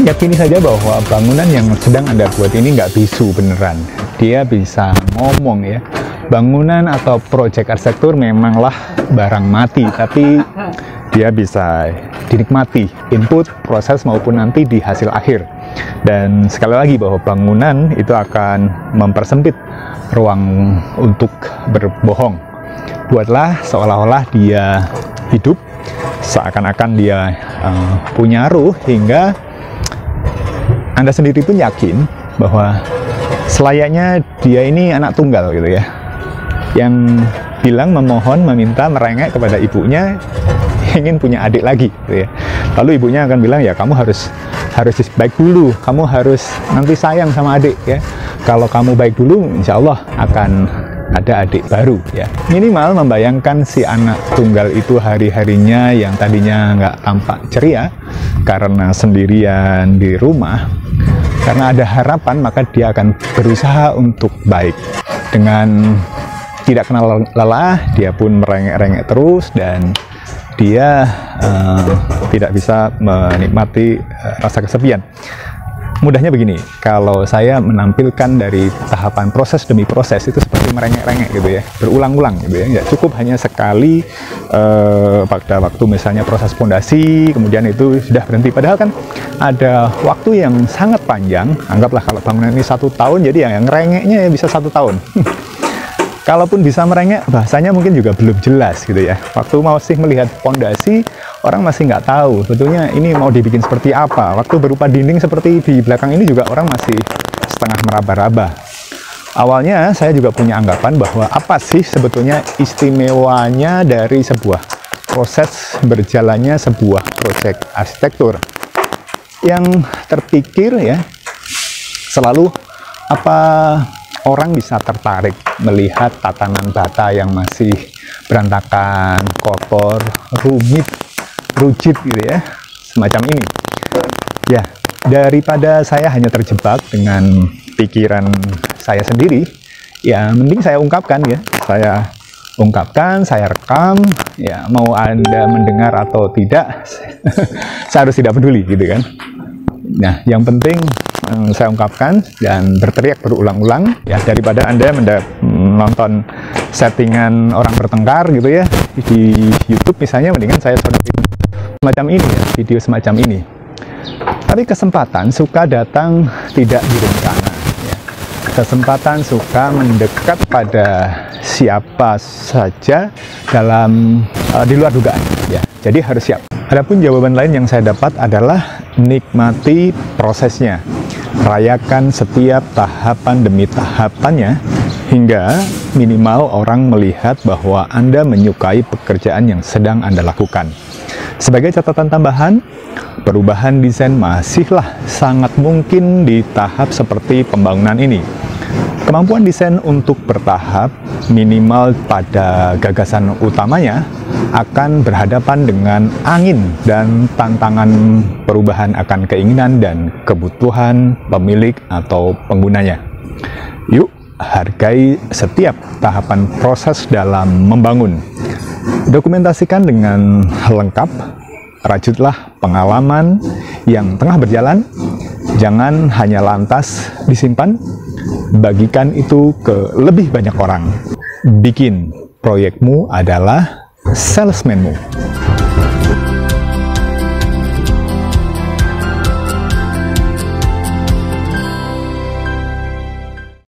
yakini saja bahwa bangunan yang sedang Anda buat ini nggak bisu beneran. Dia bisa ngomong ya. Bangunan atau proyek arsitektur memanglah barang mati, tapi dia bisa dinikmati input, proses maupun nanti di hasil akhir. Dan sekali lagi bahwa bangunan itu akan mempersempit ruang untuk berbohong. Buatlah seolah-olah dia hidup, seakan-akan dia punya ruh, hingga Anda sendiri pun yakin bahwa selayaknya dia ini anak tunggal gitu ya, yang bilang, memohon, meminta, merengek kepada ibunya ingin punya adik lagi gitu ya. Lalu ibunya akan bilang, ya kamu harus baik dulu, kamu harus nanti sayang sama adik ya. Kalau kamu baik dulu, insya Allah akan ada adik baru ya. Minimal membayangkan si anak tunggal itu hari-harinya yang tadinya nggak tampak ceria karena sendirian di rumah, karena ada harapan maka dia akan berusaha untuk baik. Dengan tidak kenal lelah, dia pun merengek-rengek terus dan dia tidak bisa menikmati rasa kesepian. Mudahnya begini, kalau saya menampilkan dari tahapan proses demi proses itu seperti merengek-rengek gitu ya, berulang-ulang gitu ya, nggak cukup hanya sekali pada waktu misalnya proses fondasi, kemudian itu sudah berhenti. Padahal kan ada waktu yang sangat panjang, anggaplah kalau bangunan ini 1 tahun, jadi yang ngerengeknya ya bisa 1 tahun. Kalaupun bisa merengek, bahasanya mungkin juga belum jelas gitu ya. Waktu masih melihat fondasi, orang masih nggak tahu sebetulnya ini mau dibikin seperti apa. Waktu berupa dinding seperti di belakang ini juga orang masih setengah meraba-raba. Awalnya saya juga punya anggapan bahwa apa sih sebetulnya istimewanya dari sebuah proses berjalannya sebuah proyek arsitektur. Yang terpikir ya, selalu apa orang bisa tertarik melihat tatanan bata yang masih berantakan, kotor, rumit, rujit gitu ya, semacam ini. Ya, daripada saya hanya terjebak dengan pikiran saya sendiri, ya mending saya ungkapkan ya. Saya ungkapkan, saya rekam, ya mau Anda mendengar atau tidak, saya harus tidak peduli gitu kan. Nah, yang penting saya ungkapkan dan berteriak berulang-ulang ya, daripada Anda menonton settingan orang bertengkar gitu ya di YouTube misalnya, mendingan saya sodokin semacam ini ya, video semacam ini. Tapi kesempatan suka datang tidak direncana ya. Kesempatan suka mendekat pada siapa saja dalam di luar dugaan ya. Jadi harus siap. Adapun jawaban lain yang saya dapat adalah nikmati prosesnya. Rayakan setiap tahapan demi tahapannya hingga minimal orang melihat bahwa Anda menyukai pekerjaan yang sedang Anda lakukan. Sebagai catatan tambahan, perubahan desain masihlah sangat mungkin di tahap seperti pembangunan ini. Kemampuan desain untuk bertahap minimal pada gagasan utamanya akan berhadapan dengan angin dan tantangan perubahan akan keinginan dan kebutuhan pemilik atau penggunanya. Yuk, hargai setiap tahapan proses dalam membangun. Dokumentasikan dengan lengkap, rajutlah pengalaman yang tengah berjalan, jangan hanya lantas disimpan, bagikan itu ke lebih banyak orang. Bikin proyekmu adalah salesmanmu.